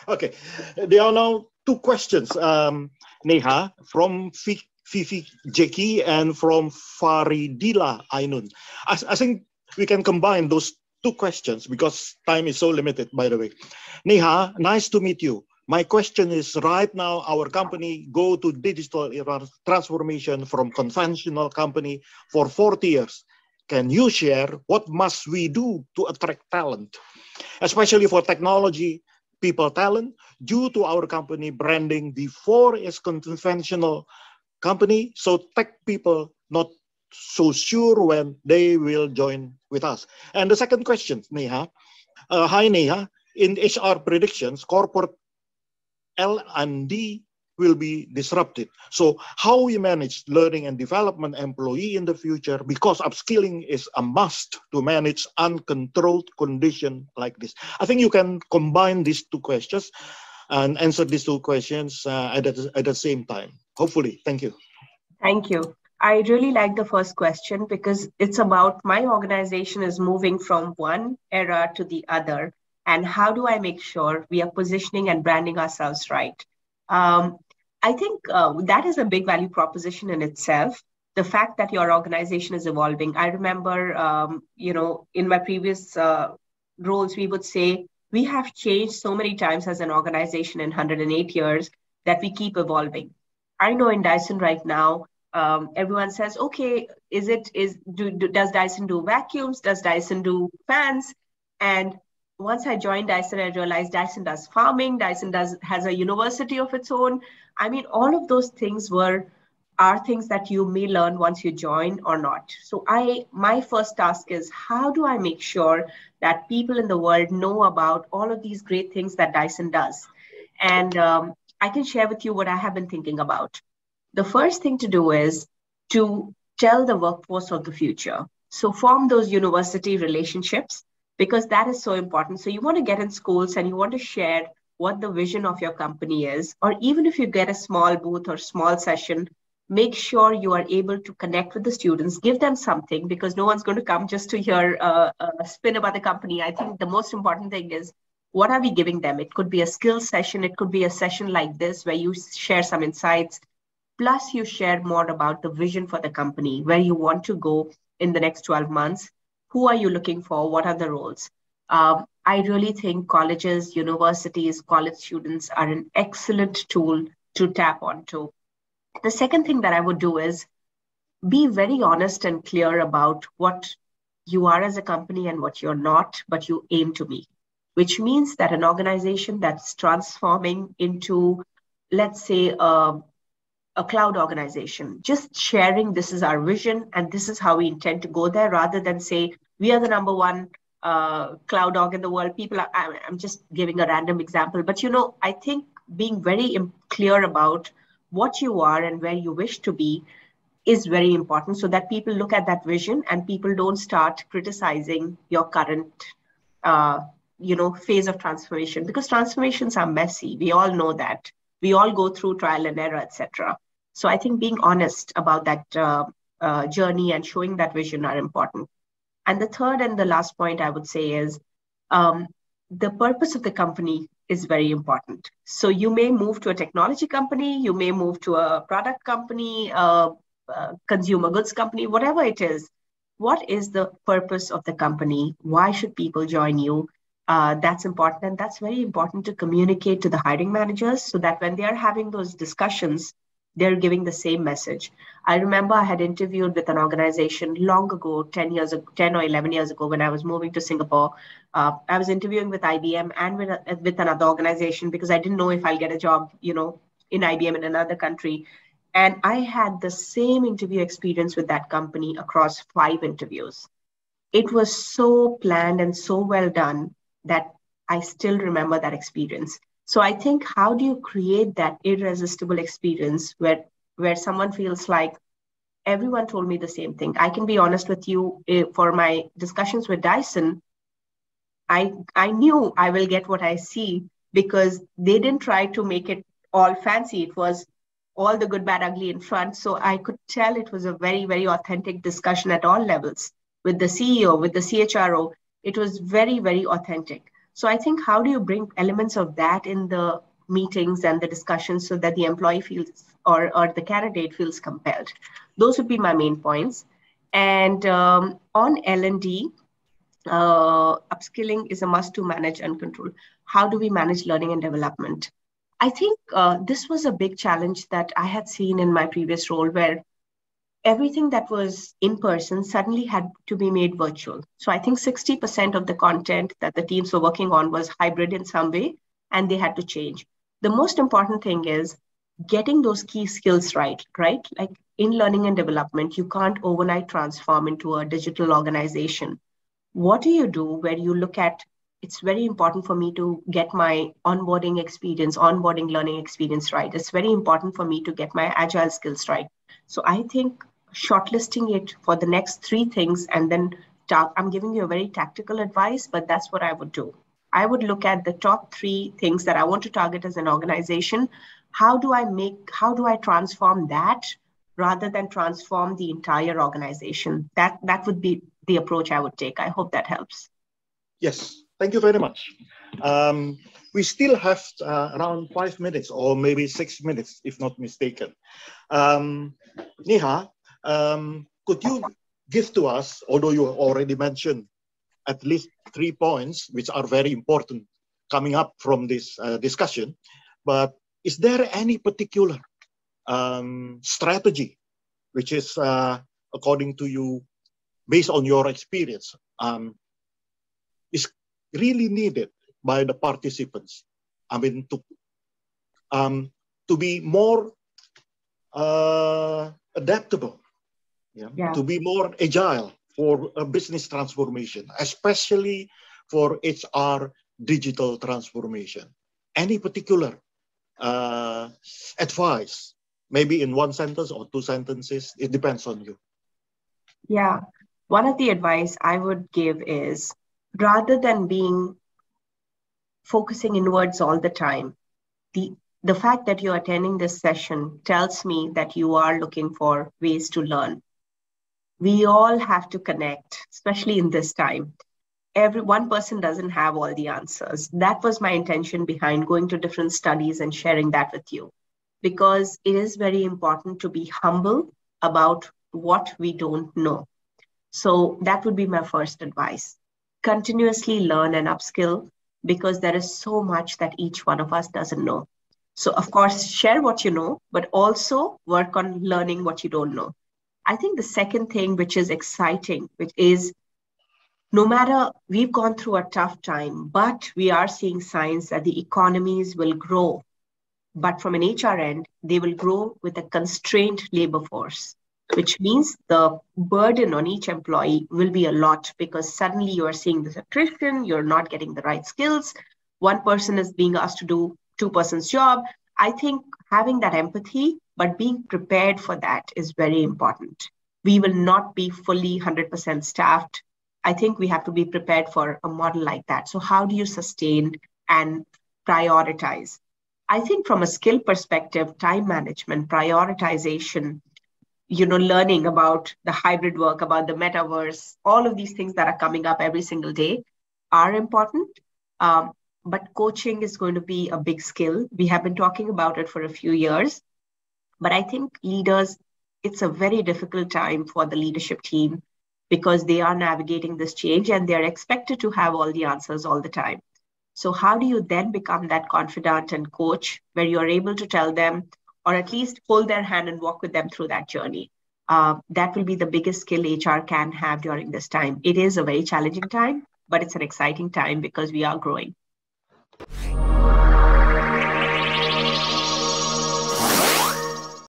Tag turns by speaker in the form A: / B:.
A: Okay, there are now two questions, Neha, from Fifi Jeki and from Faridila Ainun. I think we can combine those two questions because time is so limited, by the way. Neha, nice to meet you. My question is, right now our company go to digital transformation from conventional company for 40 years. Can you share what must we do to attract talent, especially for technology people talent, due to our company branding before it's conventional company, so tech people not so sure when they will join with us. And the second question, Neha. Hi, Neha. In HR predictions, corporate L&D will be disrupted. So how we manage learning and development employee in the future, because upskilling is a must to manage uncontrolled condition like this. I think you can combine these two questions and answer these two questions at the same time. Hopefully. Thank you.
B: Thank you. I really like the first question because it's about my organization is moving from one era to the other. And how do I make sure we are positioning and branding ourselves right? I think that is a big value proposition in itself. The fact that your organization is evolving. I remember, in my previous roles, we would say, we have changed so many times as an organization in 108 years that we keep evolving. I know in Dyson right now, everyone says, okay, does Dyson do vacuums? Does Dyson do fans? And once I joined Dyson, I realized Dyson does farming. Dyson has a university of its own. I mean, all of those things are things that you may learn once you join or not. So my first task is, how do I make sure that people in the world know about all of these great things that Dyson does? And I can share with you what I have been thinking about. The first thing to do is to tell the workforce of the future. So form those university relationships, because that is so important. So you want to get in schools and you want to share what the vision of your company is, or even if you get a small booth or small session, make sure you are able to connect with the students, give them something, because no one's going to come just to hear a spin about the company. I think the most important thing is, what are we giving them? It could be a skills session. It could be a session like this where you share some insights, plus you share more about the vision for the company, where you want to go in the next 12 months. Who are you looking for? What are the roles? I really think colleges, universities, college students are an excellent tool to tap onto. The second thing that I would do is be very honest and clear about what you are as a company and what you're not, but you aim to be, which means that an organization that's transforming into, let's say, a cloud organization, just sharing this is our vision and this is how we intend to go there, rather than say, we are the number one cloud org in the world. I'm just giving a random example, but I think being very clear about what you are and where you wish to be is very important, so that people look at that vision and people don't start criticizing your current phase of transformation, because transformations are messy. We all know that. We all go through trial and error, etc. So I think being honest about that journey and showing that vision are important. And the third and the last point I would say is the purpose of the company is very important. So you may move to a technology company, you may move to a product company, consumer goods company, whatever it is. What is the purpose of the company? Why should people join you? That's important. And that's very important to communicate to the hiring managers, so that when they are having those discussions, they're giving the same message. I remember I had interviewed with an organization long ago, 10 or 11 years ago, when I was moving to Singapore. I was interviewing with IBM and with another organization, because I didn't know if I'll get a job, in IBM in another country. And I had the same interview experience with that company across 5 interviews. It was so planned and so well done that I still remember that experience. So I think, how do you create that irresistible experience where someone feels like, everyone told me the same thing? I can be honest with you, for my discussions with Dyson, I knew I will get what I see, because they didn't try to make it all fancy. It was all the good, bad, ugly in front. So I could tell it was a very, very authentic discussion at all levels, with the CEO, with the CHRO. It was very, very authentic. So I think, how do you bring elements of that in the meetings and the discussions so that the employee feels, or the candidate feels compelled? Those would be my main points. And on L&D, upskilling is a must to manage and control. How do we manage learning and development? I think this was a big challenge that I had seen in my previous role, where everything that was in person suddenly had to be made virtual. So I think 60% of the content that the teams were working on was hybrid in some way, and they had to change. The most important thing is getting those key skills right? Like in learning and development, you can't overnight transform into a digital organization. What do you do where you look at, it's very important for me to get my onboarding learning experience right. It's very important for me to get my agile skills right. So I think shortlisting it for the next 3 things, and then I'm giving you a very tactical advice, but that's what I would do. I would look at the top 3 things that I want to target as an organization. How do I transform that rather than transform the entire organization? That would be the approach I would take. I hope that helps.
A: Yes, thank you very much. We still have around 5 minutes or maybe 6 minutes, if not mistaken. Neha, could you give to us, although you already mentioned at least 3 points, which are very important coming up from this discussion, but is there any particular strategy which is, according to you, based on your experience, is really needed by the participants? I mean, to be more adaptable, to be more agile for a business transformation, especially for HR digital transformation. Any particular advice, maybe in 1 sentence or 2 sentences? It depends on you.
B: Yeah. One of the advice I would give is, rather than focusing inwards all the time, the fact that you're attending this session tells me that you are looking for ways to learn. We all have to connect, especially in this time. One person doesn't have all the answers. That was my intention behind going to different studies and sharing that with you, because it is very important to be humble about what we don't know. So that would be my first advice. Continuously learn and upskill, because there is so much that each one of us doesn't know. So of course, share what you know, but also work on learning what you don't know. I think the second thing, which is exciting, which is, no matter, we've gone through a tough time, but we are seeing signs that the economies will grow. But from an HR end, they will grow with a constrained labor force, which means the burden on each employee will be a lot, because suddenly you are seeing this attrition, you're not getting the right skills. One person is being asked to do 2 persons' job. I think having that empathy, but being prepared for that is very important. We will not be fully 100% staffed. I think we have to be prepared for a model like that. So how do you sustain and prioritize? I think from a skill perspective, time management, prioritization, learning about the hybrid work, about the metaverse, all of these things that are coming up every single day are important. But coaching is going to be a big skill. We have been talking about it for a few years. But I think leaders, it's a very difficult time for the leadership team, because they are navigating this change and they're expected to have all the answers all the time. So how do you then become that confidant and coach where you're able to tell them, or at least hold their hand and walk with them through that journey? That will be the biggest skill HR can have during this time. It is a very challenging time, but it's an exciting time because we are growing.